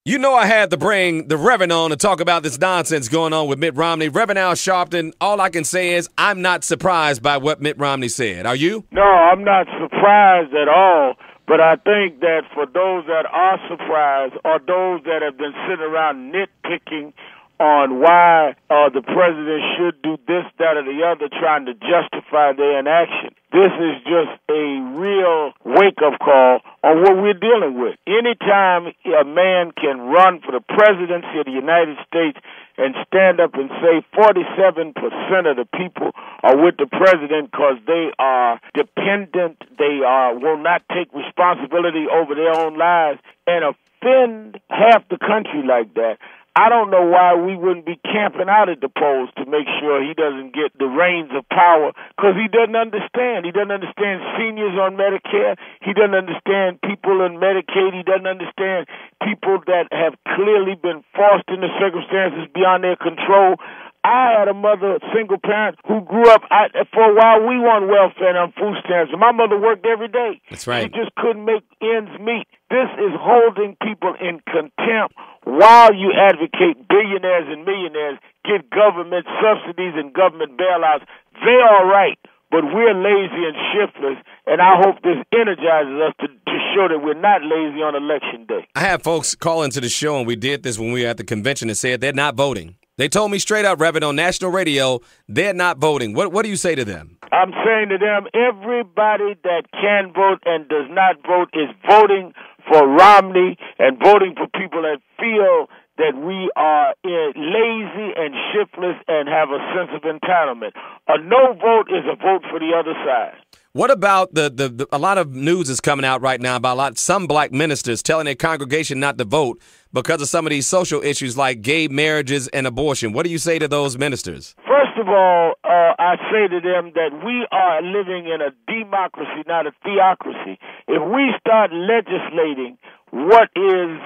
You know I had to bring the Reverend on to talk about this nonsense going on with Mitt Romney. Reverend Al Sharpton, all I can say is I'm not surprised by what Mitt Romney said. Are you? No, I'm not surprised at all. But I think that for those that are surprised or those that have been sitting around nitpicking on why the president should do this, that, or the other, trying to justify their inaction, this is just a real wake-up call on what we're dealing with. Anytime a man can run for the presidency of the United States and stand up and say 47% of the people are with the president because they are dependent, they will not take responsibility over their own lives, and offend half the country like that, I don't know why we wouldn't be camping out at the polls to make sure he doesn't get the reins of power, because he doesn't understand. He doesn't understand seniors on Medicare. He doesn't understand people in Medicaid. He doesn't understand people that have clearly been forced into circumstances beyond their control. I had a mother, a single parent, who grew up, for a while we were on welfare and on food stamps, and my mother worked every day. That's right. She just couldn't make ends meet. This is holding people in contempt while you advocate billionaires and millionaires get government subsidies and government bailouts. They're all right, but we're lazy and shiftless, and I hope this energizes us to show that we're not lazy on Election Day. I had folks call into the show, and we did this when we were at the convention, and said they're not voting. They told me straight up, Reverend, on national radio, they're not voting. What do you say to them? I'm saying to them, everybody that can vote and does not vote is voting for Romney and voting for people that feel that we are lazy and shiftless and have a sense of entitlement. A no vote is a vote for the other side. What about a lot of news is coming out right now about some black ministers telling their congregation not to vote because of some of these social issues like gay marriages and abortion? What do you say to those ministers? First of all, I say to them that we are living in a democracy, not a theocracy. If we start legislating what is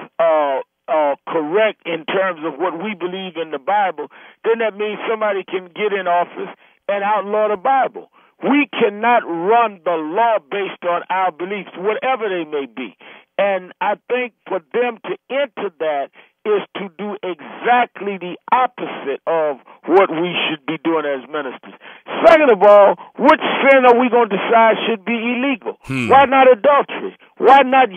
correct in terms of what we believe in the Bible, then that means somebody can get in office and outlaw the Bible. We cannot run the law based on our beliefs, whatever they may be. And I think for them to enter that is to do exactly the opposite of what we should be doing as ministers. Second of all, which sin are we going to decide should be illegal? Why not adultery? Why not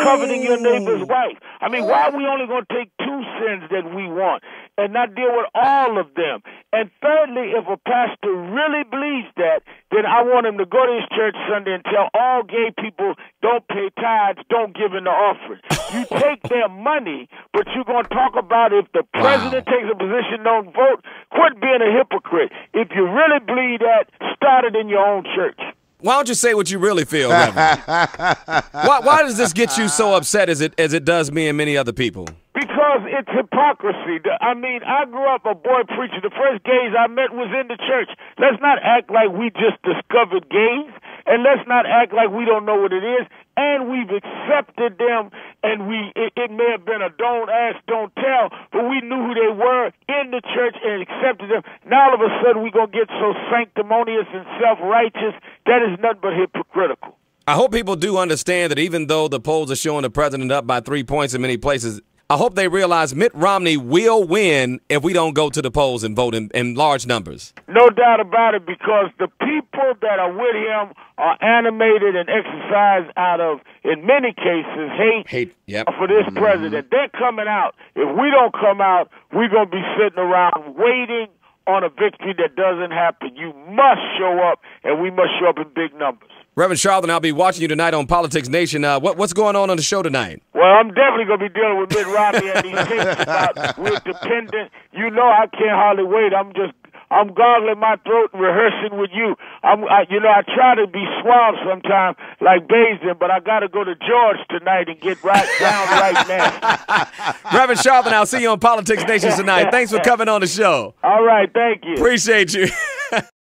coveting your neighbor's wife? I mean, why are we only going to take two sins that we want and not deal with all of them? And thirdly, if a pastor really believes that, then I want him to go to his church Sunday and tell all gay people, don't pay tithes, don't give in the offering. You take their money, but you're going to talk about if the president takes a position, don't vote. Quit being a hypocrite. If you really believe that, start it in your own church. Why don't you say what you really feel, Reverend? Why does this get you so upset as it does me and many other people? Because it's hypocrisy. I mean, I grew up a boy preacher. The first gays I met was in the church. Let's not act like we just discovered gays, and let's not act like we don't know what it is. And we've accepted them, and it may have been a don't ask, don't tell, but we knew who they were in the church and accepted them. Now all of a sudden we're going to get so sanctimonious and self-righteous. That is nothing but hypocritical. I hope people do understand that even though the polls are showing the president up by 3 points in many places, I hope they realize Mitt Romney will win if we don't go to the polls and vote in large numbers. No doubt about it, because the people that are with him are animated and exercised out of, in many cases, hate for this president. They're coming out. If we don't come out, we're going to be sitting around waiting on a victory that doesn't happen. You must show up, and we must show up in big numbers. Reverend Sharpton, I'll be watching you tonight on Politics Nation. What's going on the show tonight? Well, I'm definitely going to be dealing with Mitt Romney and these things about we're dependent. You know I can't hardly wait. I'm gargling my throat and rehearsing with you. I try to be suave sometimes like Baisden, but I got to go to George tonight and get right down right now. Reverend Sharpton, I'll see you on Politics Nation tonight. Thanks for coming on the show. All right, thank you. Appreciate you.